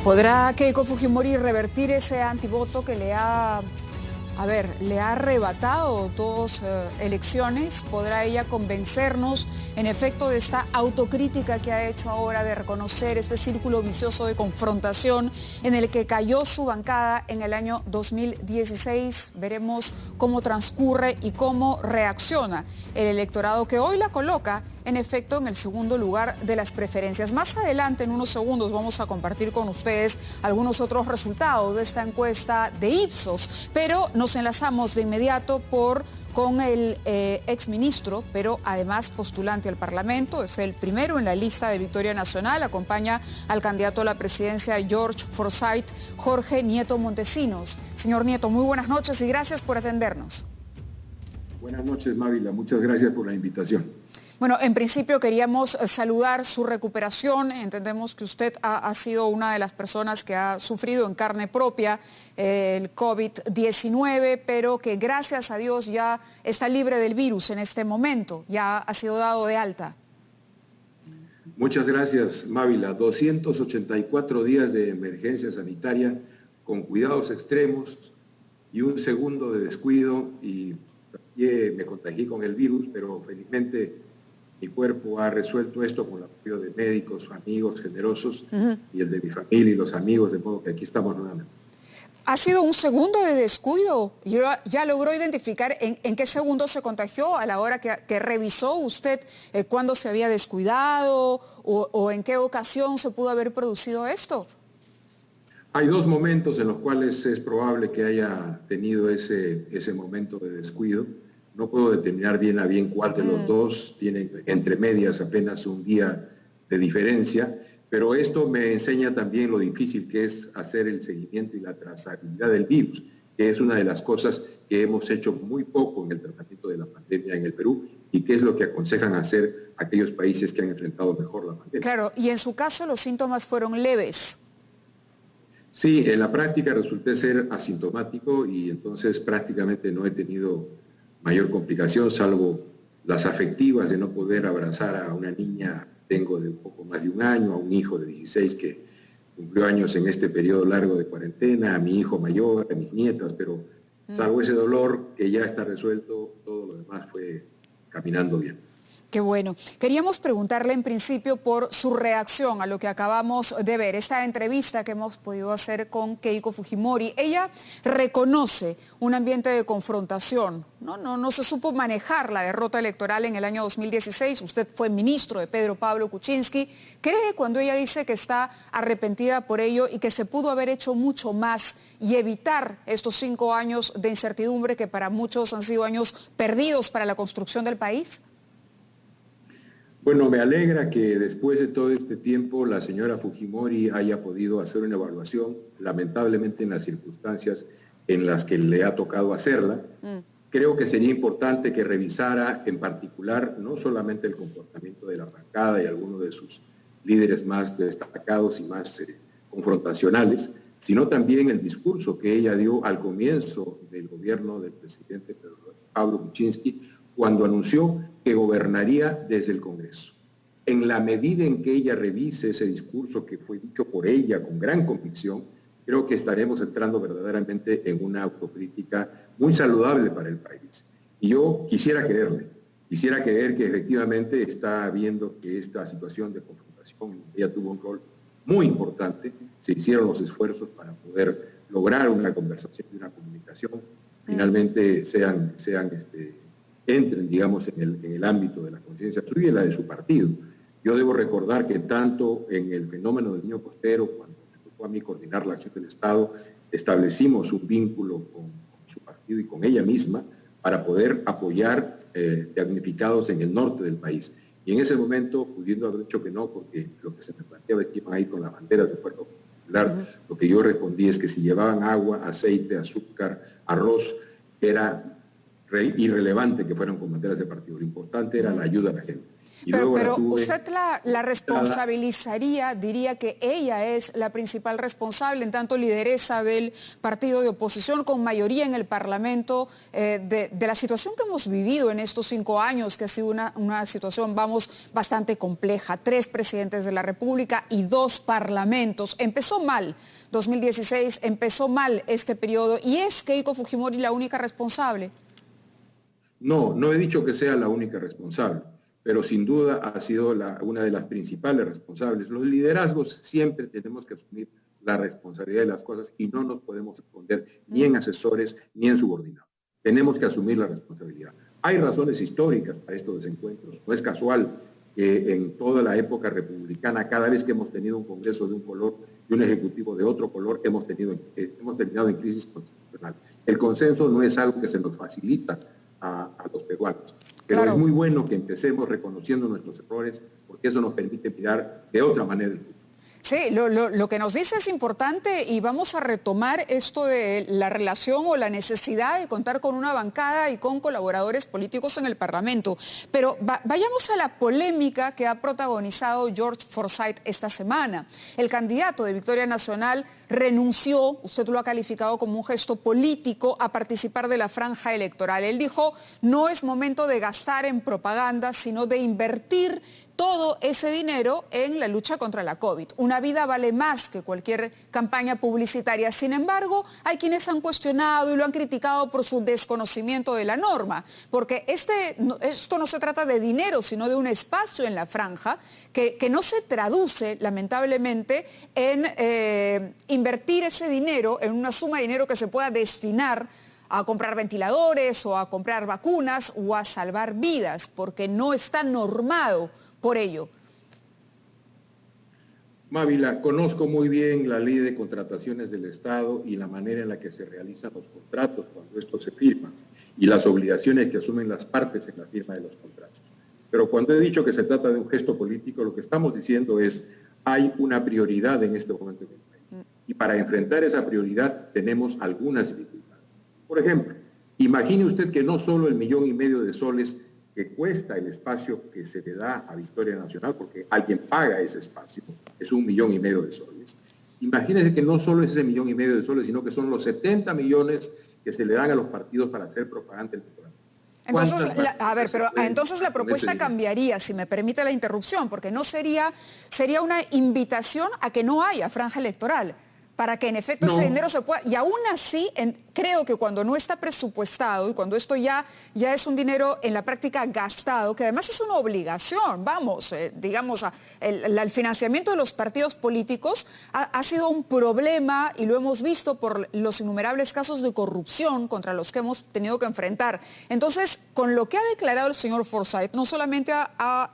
¿Podrá Keiko Fujimori revertir ese antivoto que le ha arrebatado dos elecciones? ¿Podrá ella convencernos, en efecto, de esta autocrítica que ha hecho ahora, de reconocer este círculo vicioso de confrontación en el que cayó su bancada en el año 2016? Veremos cómo transcurre y cómo reacciona el electorado que hoy la coloca, en efecto, en el segundo lugar de las preferencias. Más adelante, en unos segundos, vamos a compartir con ustedes algunos otros resultados de esta encuesta de Ipsos, pero nos enlazamos de inmediato con el exministro, pero además postulante al Parlamento. Es el primero en la lista de Victoria Nacional. Acompaña al candidato a la presidencia George Forsyth, Jorge Nieto Montesinos. Señor Nieto, muy buenas noches y gracias por atendernos. Buenas noches, Mávila. Muchas gracias por la invitación. Bueno, en principio queríamos saludar su recuperación. Entendemos que usted ha sido una de las personas que ha sufrido en carne propia el COVID-19, pero que gracias a Dios ya está libre del virus en este momento, ya ha sido dado de alta. Muchas gracias, Mávila. 284 días de emergencia sanitaria con cuidados extremos y un segundo de descuido y me contagié con el virus, pero felizmente mi cuerpo ha resuelto esto con el apoyo de médicos, amigos generosos y el de mi familia y los amigos, de modo que aquí estamos nuevamente. ¿Ha sido un segundo de descuido? ¿Ya logró identificar en qué segundo se contagió a la hora que revisó usted cuándo se había descuidado o en qué ocasión se pudo haber producido esto? Hay dos momentos en los cuales es probable que haya tenido ese momento de descuido. No puedo determinar bien a bien cuál de los dos, tienen entre medias apenas un día de diferencia, pero esto me enseña también lo difícil que es hacer el seguimiento y la trazabilidad del virus, que es una de las cosas que hemos hecho muy poco en el tratamiento de la pandemia en el Perú y que es lo que aconsejan hacer aquellos países que han enfrentado mejor la pandemia. Claro, y en su caso los síntomas fueron leves. Sí, en la práctica resulté ser asintomático y entonces prácticamente no he tenido mayor complicación, salvo las afectivas de no poder abrazar a una niña, tengo de un poco más de un año, a un hijo de 16 que cumplió años en este periodo largo de cuarentena, a mi hijo mayor, a mis nietas, pero salvo ese dolor que ya está resuelto, todo lo demás fue caminando bien. Qué bueno. Queríamos preguntarle en principio por su reacción a lo que acabamos de ver, esta entrevista que hemos podido hacer con Keiko Fujimori. Ella reconoce un ambiente de confrontación, no se supo manejar la derrota electoral en el año 2016. Usted fue ministro de Pedro Pablo Kuczynski. ¿Cree cuando ella dice que está arrepentida por ello y que se pudo haber hecho mucho más y evitar estos 5 años de incertidumbre que para muchos han sido años perdidos para la construcción del país? Bueno, me alegra que después de todo este tiempo la señora Fujimori haya podido hacer una evaluación, lamentablemente en las circunstancias en las que le ha tocado hacerla. Creo que sería importante que revisara en particular no solamente el comportamiento de la bancada y algunos de sus líderes más destacados y más confrontacionales, sino también el discurso que ella dio al comienzo del gobierno del presidente Pedro Pablo Kuczynski, cuando anunció que gobernaría desde el Congreso. En la medida en que ella revise ese discurso que fue dicho por ella con gran convicción, creo que estaremos entrando verdaderamente en una autocrítica muy saludable para el país. Y yo quisiera creer que efectivamente está viendo que esta situación de confrontación, ella tuvo un rol muy importante, se hicieron los esfuerzos para poder lograr una conversación y una comunicación, finalmente entren, digamos, en el ámbito de la conciencia suya y la de su partido. Yo debo recordar que tanto en el fenómeno del niño costero, cuando me tocó a mí coordinar la acción del Estado, establecimos un vínculo con su partido y con ella misma para poder apoyar damnificados en el norte del país. Y en ese momento, pudiendo haber dicho que no, porque lo que se me planteaba es que iban a ir con las banderas de Puerto Popular, lo que yo respondí es que si llevaban agua, aceite, azúcar, arroz, era irrelevante que fueran con banderas de partido. Lo importante era la ayuda a la gente. Y luego pero tuve usted la responsabilizaría, diría que ella es la principal responsable, en tanto lideresa del partido de oposición con mayoría en el Parlamento, de la situación que hemos vivido en estos 5 años, que ha sido una situación, vamos, bastante compleja. 3 presidentes de la República y 2 parlamentos. Empezó mal 2016, empezó mal este periodo. ¿Y es Keiko Fujimori la única responsable? No, no he dicho que sea la única responsable, pero sin duda ha sido una de las principales responsables. Los liderazgos siempre tenemos que asumir la responsabilidad de las cosas y no nos podemos esconder ni en asesores ni en subordinados. Tenemos que asumir la responsabilidad. Hay razones históricas para estos desencuentros. No es casual que en toda la época republicana, cada vez que hemos tenido un Congreso de un color y un Ejecutivo de otro color, hemos terminado en crisis constitucional. El consenso no es algo que se nos facilita a los peruanos. Pero claro, es muy bueno que empecemos reconociendo nuestros errores, porque eso nos permite mirar de otra manera el futuro. Sí, lo que nos dice es importante y vamos a retomar esto de la relación o la necesidad de contar con una bancada y con colaboradores políticos en el Parlamento. Pero vayamos a la polémica que ha protagonizado George Forsyth esta semana. El candidato de Victoria Nacional renunció, usted lo ha calificado como un gesto político, a participar de la franja electoral. Él dijo, no es momento de gastar en propaganda, sino de invertir todo ese dinero en la lucha contra la COVID. Una vida vale más que cualquier campaña publicitaria. Sin embargo, hay quienes han cuestionado y lo han criticado por su desconocimiento de la norma, porque esto no se trata de dinero, sino de un espacio en la franja que no se traduce, lamentablemente, en invertir ese dinero en una suma de dinero que se pueda destinar a comprar ventiladores o a comprar vacunas o a salvar vidas, porque no está normado por ello. Mávila, conozco muy bien la ley de contrataciones del Estado y la manera en la que se realizan los contratos cuando estos se firman y las obligaciones que asumen las partes en la firma de los contratos. Pero cuando he dicho que se trata de un gesto político, lo que estamos diciendo es hay una prioridad en este momento en el país. Y para enfrentar esa prioridad tenemos algunas dificultades. Por ejemplo, imagine usted que no solo el 1,5 millones de soles que cuesta el espacio que se le da a Victoria Nacional, porque alguien paga ese espacio, es 1,5 millones de soles. Imagínense que no solo es ese 1,5 millones de soles, sino que son los 70 millones que se le dan a los partidos para hacer propaganda electoral. Entonces la propuesta cambiaría, si me permite la interrupción, porque no sería una invitación a que no haya franja electoral, para que en efecto ese dinero se pueda, y aún así creo que cuando no está presupuestado y cuando esto ya es un dinero en la práctica gastado, que además es una obligación, el financiamiento de los partidos políticos ha sido un problema y lo hemos visto por los innumerables casos de corrupción contra los que hemos tenido que enfrentar. Entonces, con lo que ha declarado el señor Forsyth, no solamente ha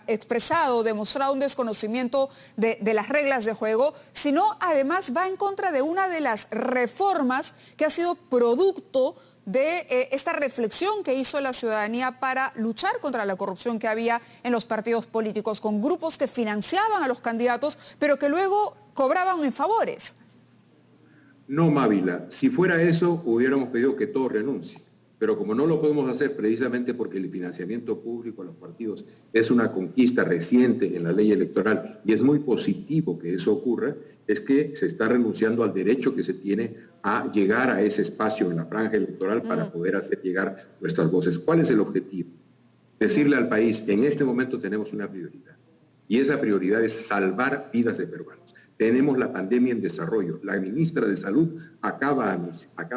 expresado, demostrado un desconocimiento de las reglas de juego, sino además va en contra de una de las reformas que ha sido producto de esta reflexión que hizo la ciudadanía para luchar contra la corrupción que había en los partidos políticos, con grupos que financiaban a los candidatos, pero que luego cobraban en favores. No, Mávila, si fuera eso, hubiéramos pedido que todos renuncien. Pero como no lo podemos hacer precisamente porque el financiamiento público a los partidos es una conquista reciente en la ley electoral y es muy positivo que eso ocurra, es que se está renunciando al derecho que se tiene a llegar a ese espacio en la franja electoral para poder hacer llegar nuestras voces. ¿Cuál es el objetivo? Decirle al país, en este momento tenemos una prioridad y esa prioridad es salvar vidas de peruanos. Tenemos la pandemia en desarrollo. La ministra de Salud acaba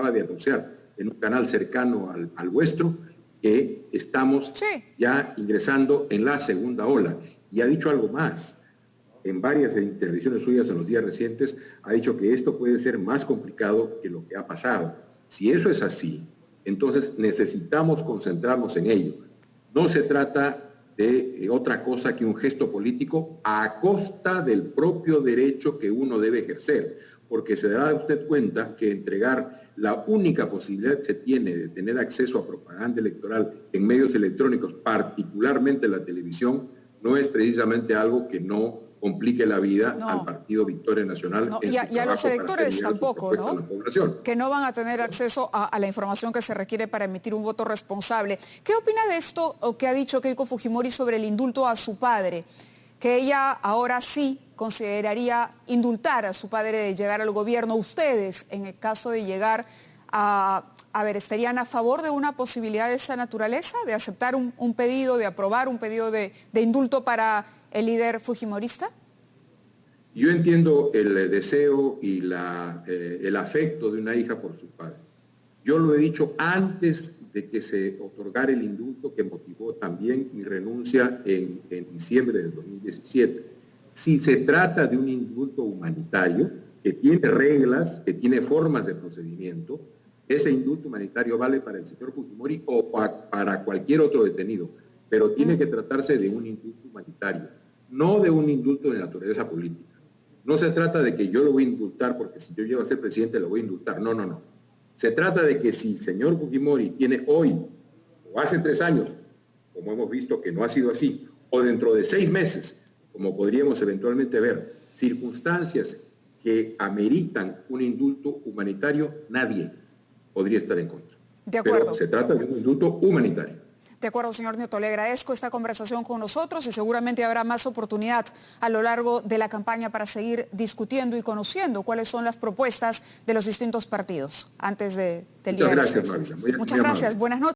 de anunciar en un canal cercano al vuestro, que estamos ya ingresando en la segunda ola. Y ha dicho algo más. En varias intervenciones suyas en los días recientes, ha dicho que esto puede ser más complicado que lo que ha pasado. Si eso es así, entonces necesitamos concentrarnos en ello. No se trata de otra cosa que un gesto político a costa del propio derecho que uno debe ejercer, porque se dará usted cuenta que entregar la única posibilidad que se tiene de tener acceso a propaganda electoral en medios electrónicos, particularmente la televisión, no es precisamente algo que no complique la vida al partido Victoria Nacional. No, y a los electores tampoco, ¿no? Que no van a tener acceso a la información que se requiere para emitir un voto responsable. ¿Qué opina de esto que ha dicho Keiko Fujimori sobre el indulto a su padre? Que ella ahora sí consideraría indultar a su padre de llegar al gobierno. Ustedes, en el caso de llegar ¿estarían a favor de una posibilidad de esa naturaleza? ¿De aceptar un pedido, de aprobar un pedido de indulto para el líder fujimorista? Yo entiendo el deseo y el afecto de una hija por su padre. Yo lo he dicho antes de que se otorgara el indulto que motivó también mi renuncia en diciembre del 2017. Si se trata de un indulto humanitario que tiene reglas, que tiene formas de procedimiento, ese indulto humanitario vale para el señor Fujimori o para cualquier otro detenido, pero tiene que tratarse de un indulto humanitario, no de un indulto de naturaleza política. No se trata de que yo lo voy a indultar porque si yo llego a ser presidente lo voy a indultar. No, no, no. Se trata de que si el señor Fujimori tiene hoy o hace 3 años, como hemos visto que no ha sido así, o dentro de 6 meses, como podríamos eventualmente ver, circunstancias que ameritan un indulto humanitario, nadie podría estar en contra. De acuerdo. Pero se trata de un indulto humanitario. De acuerdo, señor Nieto. Le agradezco esta conversación con nosotros y seguramente habrá más oportunidad a lo largo de la campaña para seguir discutiendo y conociendo cuáles son las propuestas de los distintos partidos antes del día de las elecciones. Muchas gracias, Magda. Muchas gracias. Buenas noches.